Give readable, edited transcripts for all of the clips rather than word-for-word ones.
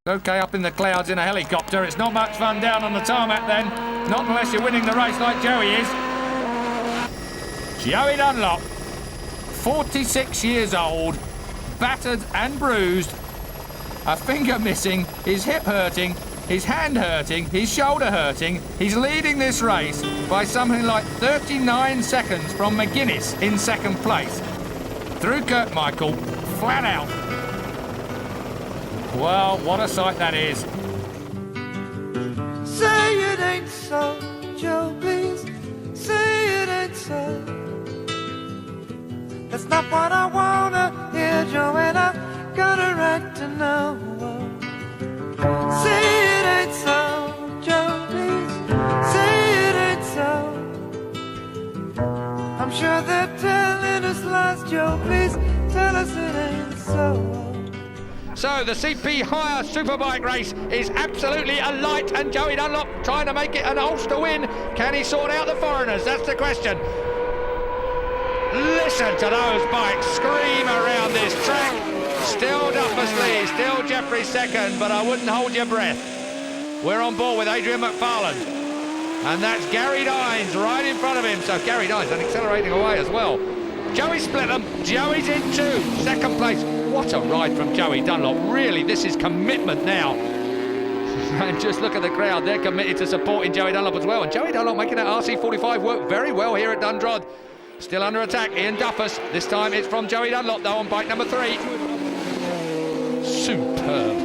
Okay, up in the clouds in a helicopter. It's not much fun down on the tarmac then. Not unless you're winning the race like Joey is. Joey Dunlop, 46 years old, battered and bruised, a finger missing, his hip hurting, his hand hurting, his shoulder hurting. He's leading this race by something like 39 seconds from McGuinness in second place. Through Kirkmichael, flat out. Well, what a sight that is. Say it ain't so, Joe, please. Say it ain't so. That's not what I wanna hear, Joe, and I got a right to know. Say it ain't so, Joe, please. Say it ain't so. I'm sure they're telling us lies, Joe, please. Tell us it ain't so. So the CP Hire Superbike race is absolutely alight, and Joey Dunlop trying to make it an Ulster win. Can he sort out the foreigners? That's the question. Listen to those bikes scream around this track. Still Duffus leads, still Jeffries second, but I wouldn't hold your breath. We're on board with Adrian McFarlane, and that's Gary Dines right in front of him. So Gary Dines and accelerating away as well. Joey split them. Joey's in two, second place. What a ride from Joey Dunlop. Really, this is commitment now. And just look at the crowd. They're committed to supporting Joey Dunlop as well. And Joey Dunlop making that RC45 work very well here at Dundrod. Still under attack, Ian Duffus. This time it's from Joey Dunlop, though, on bike number 3. Superb.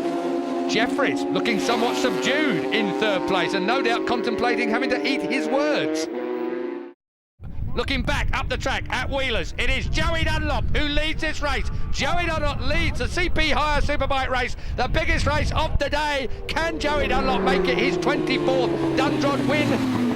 Jeffries looking somewhat subdued in third place, and no doubt contemplating having to eat his words. Looking back up the track at Wheelers, it is Joey Dunlop who leads this race. Joey Dunlop leads the CP Hire Superbike race, the biggest race of the day. Can Joey Dunlop make it his 24th Dundrod win?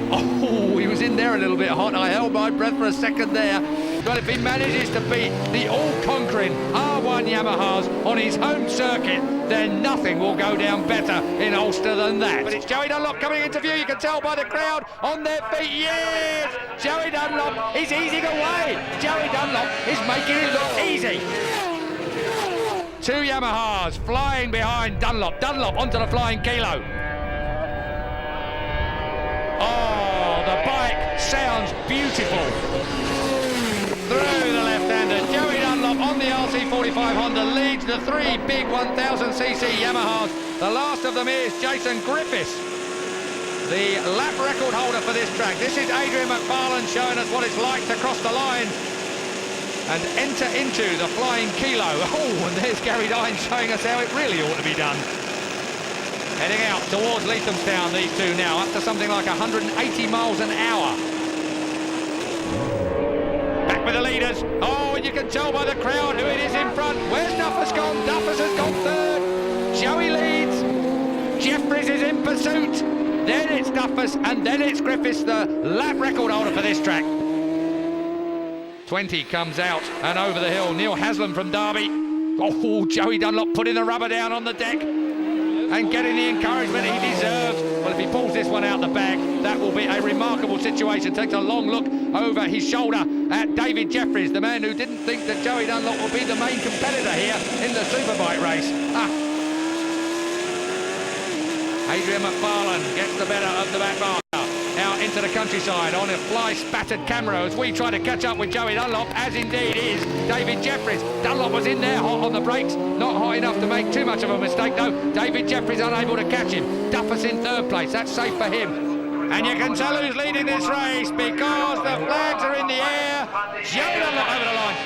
Oh, he was in there a little bit hot. I held my breath for a second there. But if he manages to beat the all-conquering R1 Yamahas on his home circuit, then nothing will go down better in Ulster than that. But it's Joey Dunlop coming into view. You can tell by the crowd on their feet. Yes! Joey Dunlop is easing away. Joey Dunlop is making it look easy. 2 Yamahas flying behind Dunlop. Dunlop onto the flying kilo. Oh, the bike sounds beautiful. Through the left-hander, Joey Dunlop on the RC45 Honda leads the 3 big 1000cc Yamahas. The last of them is Jason Griffiths, the lap record holder for this track. This is Adrian McFarlane showing us what it's like to cross the line and enter into the flying kilo. Oh, and there's Gary Dines showing us how it really ought to be done. Heading out towards Lethamstown, these two now, up to something like 180 miles an hour. Back with the leaders. Oh, and you can tell by the crowd who it is in front. Where's Duffus gone? Duffus has gone third. Joey leads. Jeffries is in pursuit. Then it's Duffus, and then it's Griffiths, the lap record holder for this track. 20 comes out and over the hill. Neil Haslam from Derby. Oh, Joey Dunlop putting the rubber down on the deck and getting the encouragement he deserves. Well, if he pulls this one out the bag, that will be a remarkable situation. Takes a long look over his shoulder at David Jeffries, the man who didn't think that Joey Dunlop would be the main competitor here in the Superbike race. Adrian McFarlane gets the better of the back marker. Out into the countryside on a fly-spattered camera as we try to catch up with Joey Dunlop, as indeed is David Jeffries. Dunlop was in there hot on the brakes, not hot enough to make too much of a mistake though. David Jeffries unable to catch him. Duffus in third place, that's safe for him. And you can tell who's leading this race because the flags are in the air. Joey Dunlop over the line.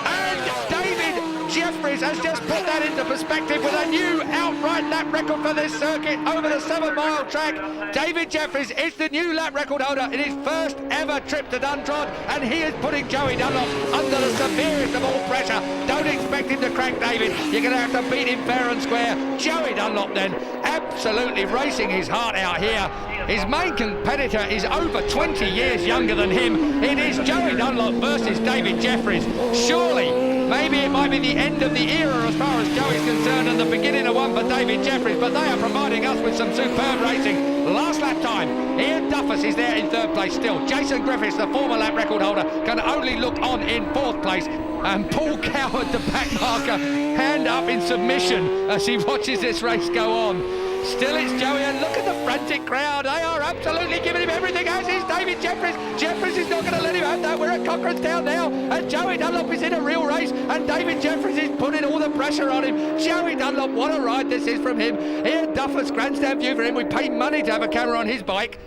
And David Jeffries has just put that into perspective with a new outright lap record for this circuit over the 7-mile track. David Jeffries is the new lap record holder in his first ever trip to Dundrod, and he is putting Joey Dunlop under the severest of all pressure. Don't expect him to crank David. You're going to have to beat him fair and square. Joey Dunlop then absolutely racing his heart out here. His main competitor is over 20 years younger than him. It is Joey Dunlop versus David Jeffries. Surely, maybe it might be the end of the era as far as Joey's concerned and the beginning of one for David Jeffries, but they are providing us with some superb racing. Last lap time, Ian Duffus is there in third place still. Jason Griffiths, the former lap record holder, can only look on in fourth place. And Paul Coward, the back marker, hand up in submission as he watches this race go on. Still it's Joey, and look at the frantic crowd. They are absolutely giving him everything, as is David Jeffries. Jeffries is not going to let him have that. We're at Cochrane's Town now, and Joey Dunlop is in a real race, and David Jeffries is putting all the pressure on him. Joey Dunlop, what a ride this is from him. Here at Duffus, grandstand view for him. We paid money to have a camera on his bike.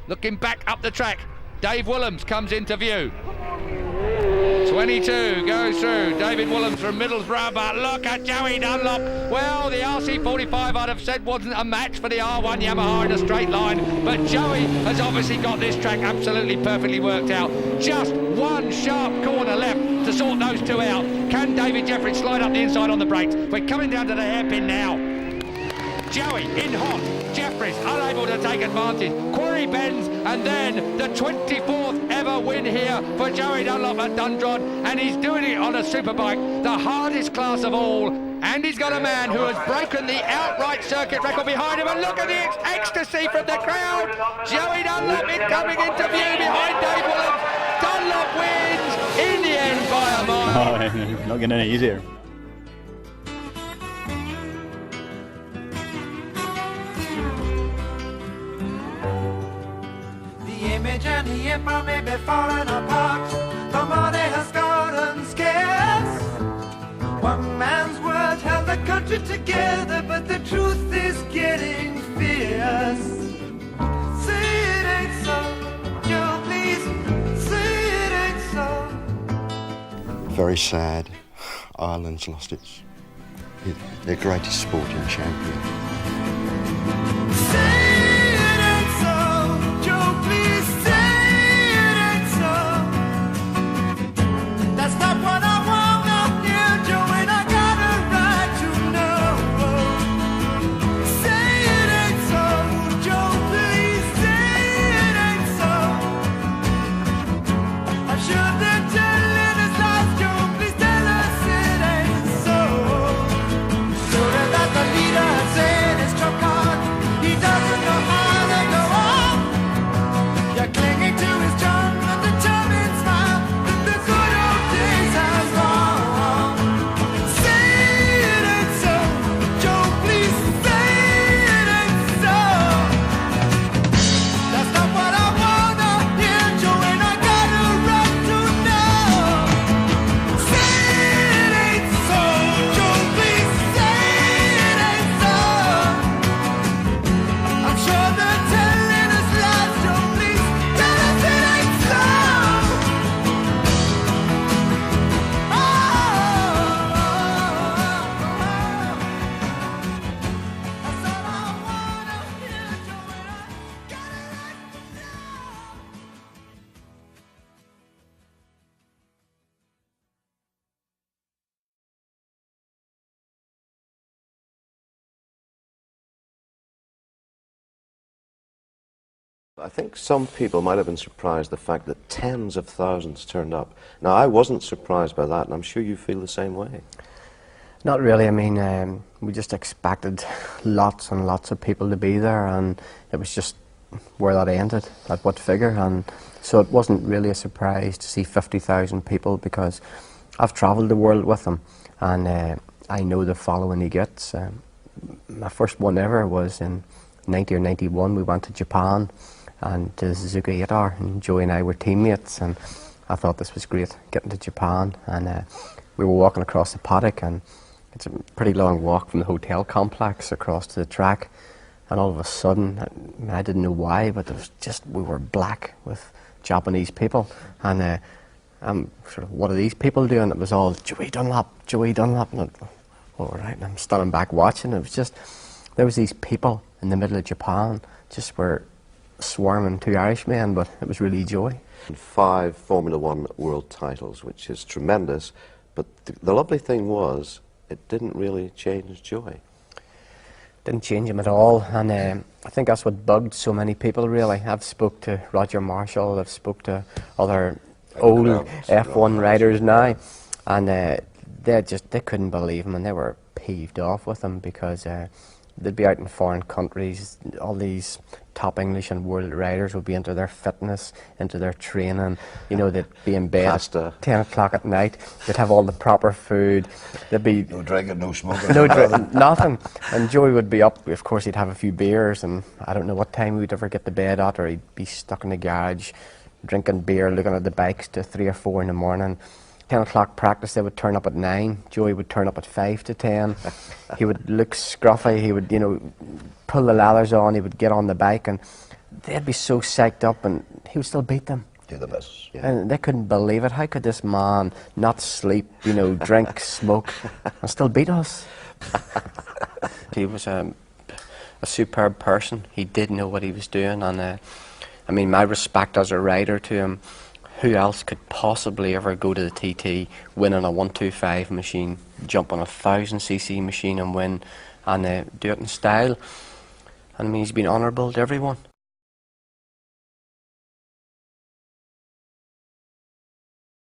Looking back up the track, Dave Willems comes into view. 22 goes through. David Willems from Middlesbrough, but look at Joey Dunlop. Well, the RC45 I'd have said wasn't a match for the R1 Yamaha in a straight line, but Joey has obviously got this track absolutely perfectly worked out. Just one sharp corner left to sort those two out. Can David Jeffries slide up the inside on the brakes? We're coming down to the hairpin now. Joey in hot, Jeffries unable to take advantage. Quarry bends, and then the 24th ever win here for Joey Dunlop at Dundrod, and he's doing it on a superbike, the hardest class of all. And he's got a man who has broken the outright circuit record behind him, and look at the ecstasy from the crowd. Joey Dunlop is coming into view behind Dave Willems. Dunlop wins in the end by a mile. Oh, not getting any easier. Image and the empire may be falling apart. The money has gotten scarce. One man's word held the country together, but the truth is getting fierce. Say it ain't so, Joe, please. Say it ain't so. Very sad. Ireland's lost their greatest sporting champion. Say it ain't so, Joe, please. Say it ain't so. That's not what I want out here, Joe, and I got a right to know. Say it ain't so, Joe, please. Say it ain't so. I'm sure they're telling us lies, Joe, please tell us it ain't so. Sure that the leader has said his truck card, he doesn't know how to go on. You're clinging to his charm and determined smile that the good old days has gone. Say it ain't so, Joe, please say it ain't so. That's not what I wanna hear, Joe, and I got a right to know. Say it ain't so, Joe, please say it ain't so. I'm sure they're telling us lies, Joe, please tell us it ain't so. That's all I wanna hear, Joe, and I got a right to know. I think some people might have been surprised the fact that tens of thousands turned up. Now, I wasn't surprised by that, and I'm sure you feel the same way. Not really. I mean, we just expected lots and lots of people to be there, and it was just where that ended, at what figure. And so it wasn't really a surprise to see 50,000 people, because I've travelled the world with them, and I know the following he gets. My first one ever was in 90 or 91. We went to Japan and to Suzuki 8R, and Joey and I were teammates, and I thought this was great, getting to Japan. And we were walking across the paddock, and it's a pretty long walk from the hotel complex across to the track, and all of a sudden, I didn't know why, but there was just, we were black with Japanese people, and I'm sort of, what are these people doing? It was all Joey Dunlop, and all right, and I'm standing back watching. It was just, there was these people in the middle of Japan, just were swarming to Irishmen, but it was really joy. 5 Formula One world titles, which is tremendous, but the lovely thing was, it didn't really change Joey. Didn't change him at all, and I think that's what bugged so many people, really. I've spoke to Roger Marshall, I've spoke to other old F1 riders now, and they couldn't believe him, and they were peeved off with him, because they'd be out in foreign countries. All these top English and world riders would be into their fitness, into their training. You know, they'd be in bed Pasta. at 10 o'clock at night. They'd have all the proper food. They'd be No drinking, no smoking. nothing. And Joey would be up. Of course, he'd have a few beers, and I don't know what time we'd ever get to bed at, or he'd be stuck in the garage drinking beer, looking at the bikes to 3 or 4 in the morning. 10 o'clock practice, they would turn up at 9. Joey would turn up at 5 to 10. He would look scruffy. He would, you know, pull the lathers on. He would get on the bike, and they'd be so psyched up, and he would still beat them. Do the best. Yeah. And they couldn't believe it. How could this man not sleep, you know, drink, smoke, and still beat us? He was a superb person. He did know what he was doing, and I mean, my respect as a rider to him. Who else could possibly ever go to the TT, win on a 125 machine, jump on a 1000cc machine and win, and do it in style? And I mean, he's been honourable to everyone.